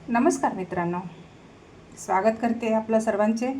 नमस्कार मित्रांनो, स्वागत करते आपलं सर्वांचे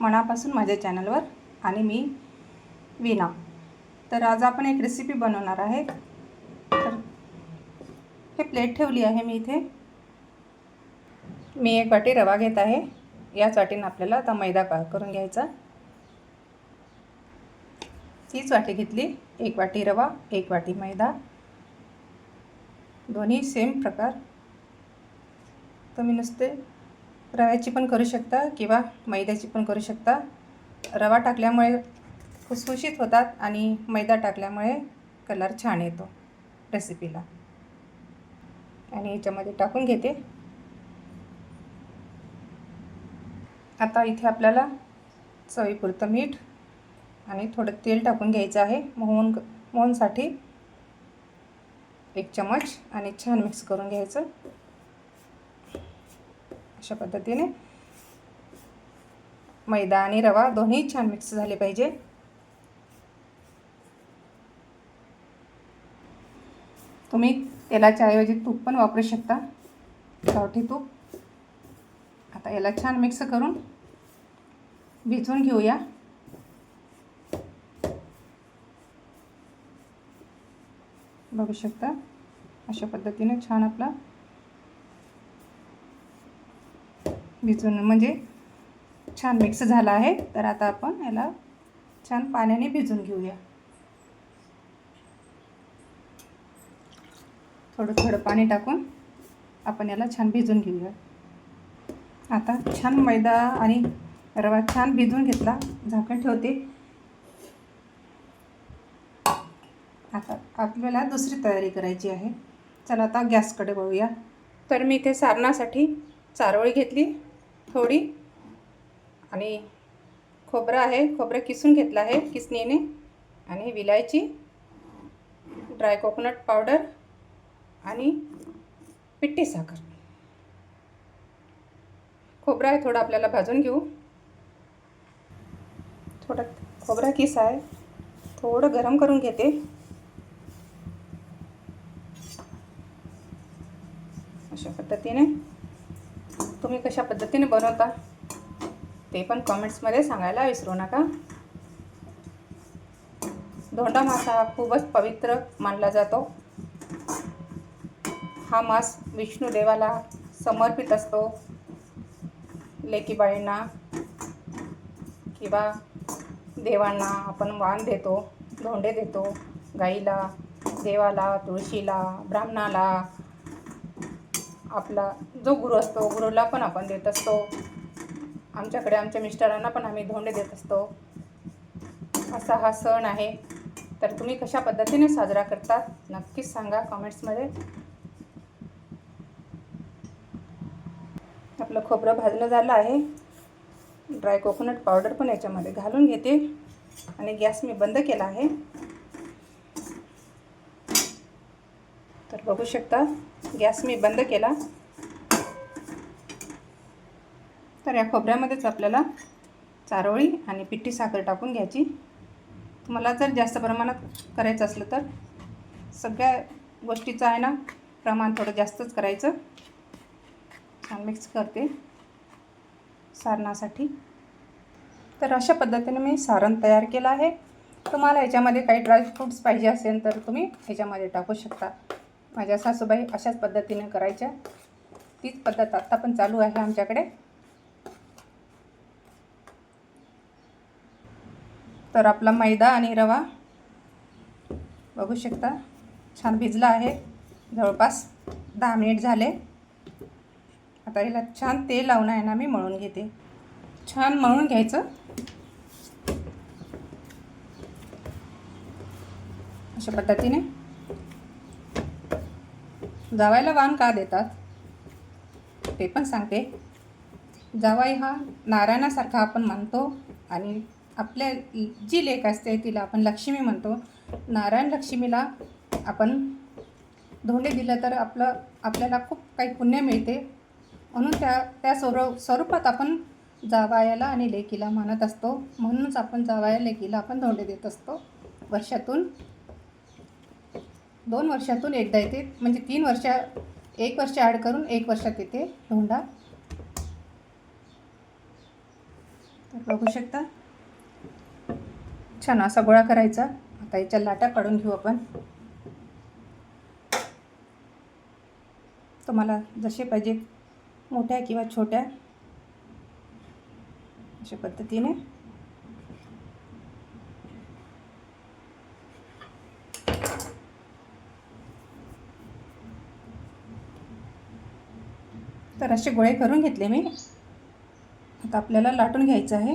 मनापासून माझ्या चॅनलवर. आणि मी वीणा. तर आज आपण एक रेसिपी बनवणार आहे. तर हे प्लेट ठेवली आहे मी इथे. मी 1 वाटी रवा घेत आहे. याच वाटीने आपल्याला आता मैदा करून घ्यायचा. तीच वाटी घेतली. 1 वाटी रवा, 1 वाटी मैदा, दोन्ही सेम प्रकार. तुम्ही नुसते रव्याची पण करू शकता किंवा मैद्याची पण करू शकता. रवा टाकल्यामुळे खुसखुशीत होतात आणि मैदा टाकल्यामुळे कलर छान येतो रेसिपीला. आणि याच्यामध्ये टाकून घेते. आता इथे आपल्याला चवीपुरतं मीठ आणि थोडं तेल टाकून घ्यायचं आहे मोहनसाठी 1 चमच, आणि छान मिक्स करून घ्यायचं. अशा पद्धतीने मैदा आणि रवा दोन्ही छान मिक्स झाले पाहिजे. तुम्ही तेलाच्या ऐवजी तूप पण वापरू शकता, गावठी तूप. आता याला छान मिक्स करून भिजवून घेऊया. बघू शकता अशा पद्धतीने छान आपला भिजून म्हणजे छान मिक्स झाला आहे. तर आता आपण याला छान पाण्याने भिजून घेऊया. थोडं थोडं पाणी टाकून आपण याला छान भिजून घेऊया. आता छान मैदा आणि रवा छान भिजून घेतला. झाकण ठेवते. आता आपल्याला दुसरी तयारी करायची आहे. चला आता गॅसकडे वळूया. तर मी इथे सारणासाठी चारोळी घेतली थोडी, आणि खोबरं आहे, खोबरं किसून घेतलं आहे किसणीने, आणि विलायची, ड्राय कोकोनट पावडर आणि पिठी साखर. खोबरं आहे थोडं आपल्याला भाजून घेऊ. थोडं खोबरा किस आहे, थोडं गरम करून घेते. अशा पद्धतीने तुम्ही कशा पद्धतीने बनवता ते पण कमेंट्समध्ये सांगायला विसरू नका. धोंडा मासा हा खूपच पवित्र मानला जातो. हा मास विष्णुदेवाला समर्पित असतो. लेकीबाळींना किंवा देवांना आपण वाण देतो, धोंडे देतो. गाईला, देवाला, तुळशीला, ब्राह्मणाला, आपला जो गुरु असतो गुरुला पण आपण देत असतो. आमच्याकडे आमच्या मिस्टरांना पण आम्ही धोंडे देत असतो. असा हा सण आहे. तर तुम्ही कशा पद्धतीने साजरा करतात नक्कीच सांगा कमेंट्समध्ये. आपलं खोबरं भाजलं झालं आहे. ड्राय कोकोनट पावडर पण याच्यामध्ये घालून घेते आणि गॅस मी बंद केला आहे. तर बघू शकता गॅस मी बंद केला. तर या खोबऱ्यामध्येच आपल्याला चारोळी आणि पिठी साखर टाकून घ्यायची. तुम्हाला जर जास्त प्रमाणात करायचं असलं तर सगळ्या गोष्टीचं आहे ना प्रमाण थोडं जास्तच करायचं. छान मिक्स करते सारणासाठी. तर अशा पद्धतीने मी सारण तयार केलं आहे. तुम्हाला याच्यामध्ये काही ड्रायफ्रूट्स पाहिजे असेल तर तुम्ही ह्याच्यामध्ये टाकू शकता. माझ्या सासूबाई अशाच पद्धतीने करायच्या. तीच पद्धत आत्ता पण चालू आहे आमच्याकडे. तर आपला मैदा आणि रवा बघू शकता छान भिजला आहे. जवळपास 10 मिनिट झाले. आता याला छान तेल लावून आहे ना मी मळून घेते. छान मळून घ्यायचं. अशा पद्धतीने. जावायला वाण का देतात ते पण सांगते. जावाई हा नारायणासारखा आपण मानतो, आणि आपल्या जी लेक असते तिला आपण लक्ष्मी म्हणतो. नारायण लक्ष्मीला आपण धोंडे दिलं तर आपल्याला खूप काही पुण्य मिळते. म्हणून त्या स्वरूपात आपण जावयाला आणि लेकीला मानत असतो. म्हणूनच आपण जावया लेकीला आपण धोंडे देत असतो. वर्षातून 2 वर्षातून एकदा येते, म्हणजे 3 वर्ष 1 वर्ष ॲड करून 1 वर्षात येते धोंडा. तर बघू शकता छान असा गोळा करायचा. आता याच्या लाटा काढून घेऊ आपण. तुम्हाला जसे पाहिजे मोठ्या किंवा छोट्या अशा पद्धतीने तर असे गोळे करून घेतले मी. आता आपल्याला लाटून घ्यायचं आहे.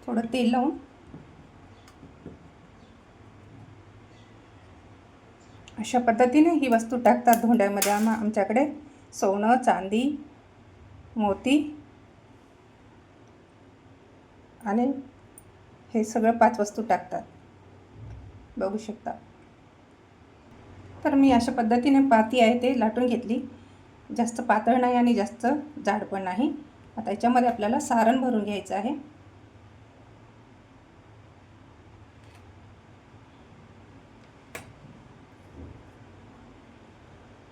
थोडं तेल लावून अशा पद्धतीने ही वस्तू टाकतात धोंड्यामध्ये. आमच्याकडे सोनं, चांदी, मोती आणि हे सगळं 5 वस्तू टाकतात. बघू शकता. तर मी अशा पद्धतीने पाती आहे ते लाटून घेतली. जास्त पातळ नाही आणि जास्त जाड पण नाही. आता याच्यामध्ये आपल्याला सारण भरून घ्यायचं आहे.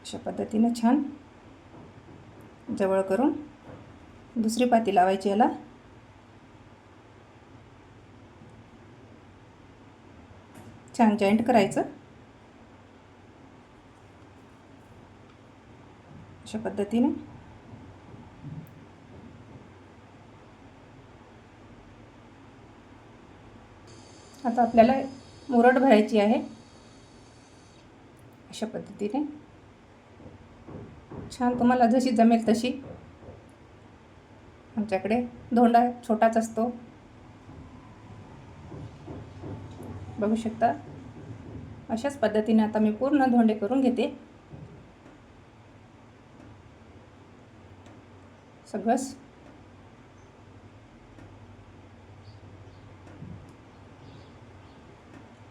अशा पद्धतीने छान जवळ करून दुसरी पाती लावायची याला. छान जॉईंट करायचं. अशा पद्धतीने आता आपल्याला मुरड भरायची आहे. अशा पद्धतीने छान तुम्हाला जशी जमेल तशी. आमच्याकडे धोंडा छोटाच असतो. बघू शकता. अशाच पद्धतीने आता मी पूर्ण धोंडे करून घेते. सगळंच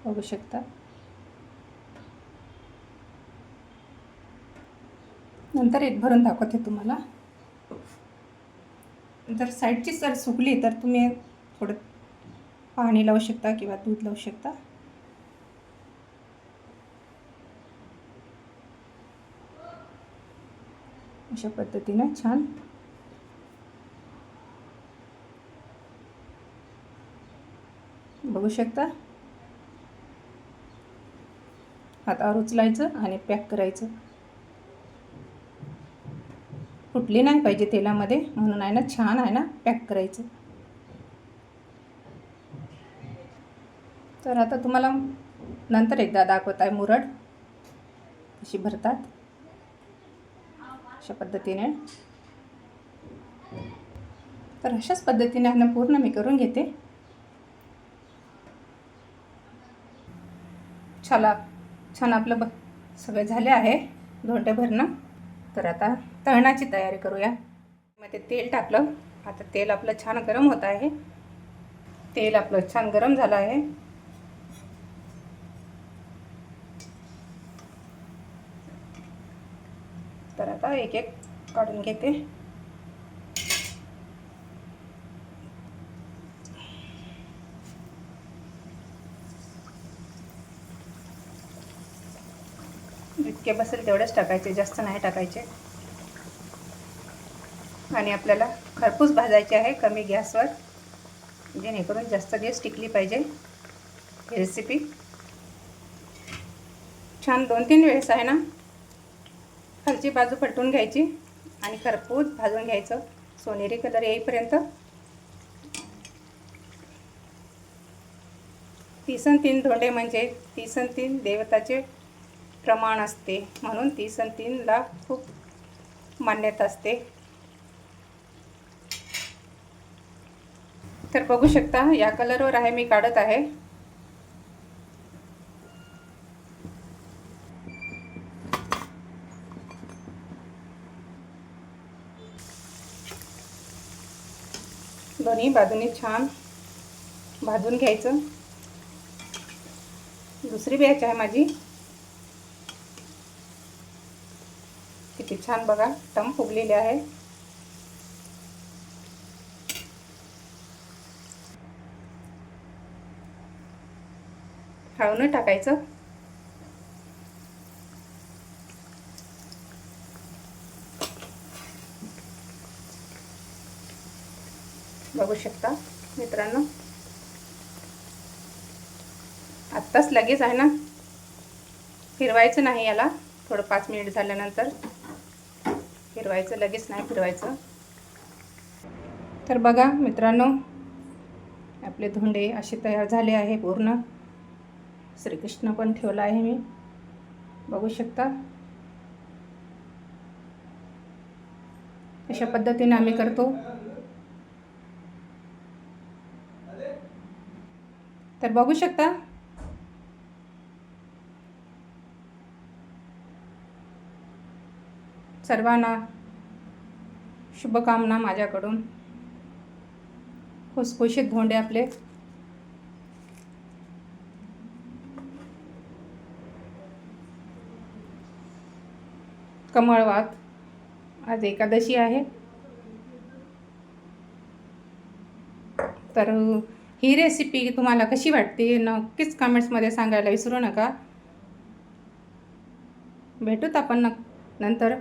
बघू शकता. नंतर एक भरून दाखवते तुम्हाला. जर साईडची जर सुकली तर तुम्ही थोडं पाणी लावू शकता किंवा दूध लावू शकता. अशा पद्धतीने छान बघू शकता. हातावर उचलायचं आणि पॅक करायचं. फुटली नाही पाहिजे तेलामध्ये, म्हणून आहे ना छान आहे ना पॅक करायचं. तर आता तुम्हाला नंतर एकदा दाखवत आहे मुरड कशी भरतात. अशा पद्धतीने. तर अशाच पद्धतीने आहे ना पूर्ण मी करून घेते. छान आपलं सगळं झाले आहे धोंडे भरणं. तर आता तळणाची तयारी करूया. मध्ये तेल टाकलं. आता तेल आपलं छान गरम होत आहे. तेल आपलं छान गरम झालं आहे. तर आता एक एक काढून घेते. जितके बसेल तेवढेच टाकायचे, जास्त नाही टाकायचे. आणि आपल्याला खरपूस भाजायचे आहे कमी गॅसवर, जेणेकरून जास्त दिवस टिकली पाहिजे ही रेसिपी. छान 2-3 वेळेस आहे ना खालची बाजू पलटून घ्यायची आणि खरपूस भाजून घ्यायचं सोनेरी कलर येईपर्यंत. 3 धोंडे म्हणजे 3 देवताचे प्रमाण असते, म्हणून 3 खूप मान्यता असते. तर बघू शकता या कलरवर आहे मी काढत आहे. दोन्ही बाजूनी छान भाजून घ्यायचं. दुसरी बॅच आहे माझी. किती छान बघा टम फुगलेले आहे. हळून टाकायचं. बघू शकता मित्रांनो, आत्ताच लगेच आहे ना, फिरवायचं नाही याला, थोडं 5 मिनिट झाल्यानंतर फिरवायचं, लगेच नाही फिरवायचं. तर बघा मित्रांनो, आपले धोंडे असे तयार झाले आहे पूर्ण. श्रीकृष्ण पण ठेवला आहे मी, बघू शकता. अशा पद्धतीने आम्ही करतो. तर बघू शकता, सर्वांना शुभकामना माझ्याकडून. खुसखुशीत धोंडे आपले. कमळवात, आज एकादशी आहे. तर ही रेसिपी तुम्हाला कशी वाटते नक्कीच कमेंट्समध्ये सांगायला विसरू नका. भेटूत आपण नंतर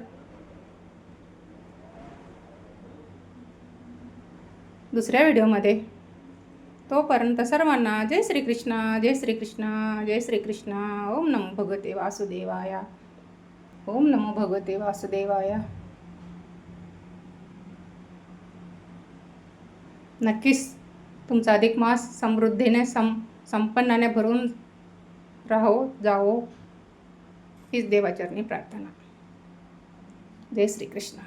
दुसऱ्या व्हिडिओमध्ये. तोपर्यंत सर्वांना जय श्रीकृष्ण, जय श्रीकृष्ण, जय श्रीकृष्ण. ओम नमो भगवते वासुदेवाय. ओम नमो भगवते वासुदेवाय. नक्कीच तुमचा अधिक मास समृद्धीने संपन्नाने भरून राहो जावो हीच देवाचरणी प्रार्थना. जय श्रीकृष्ण.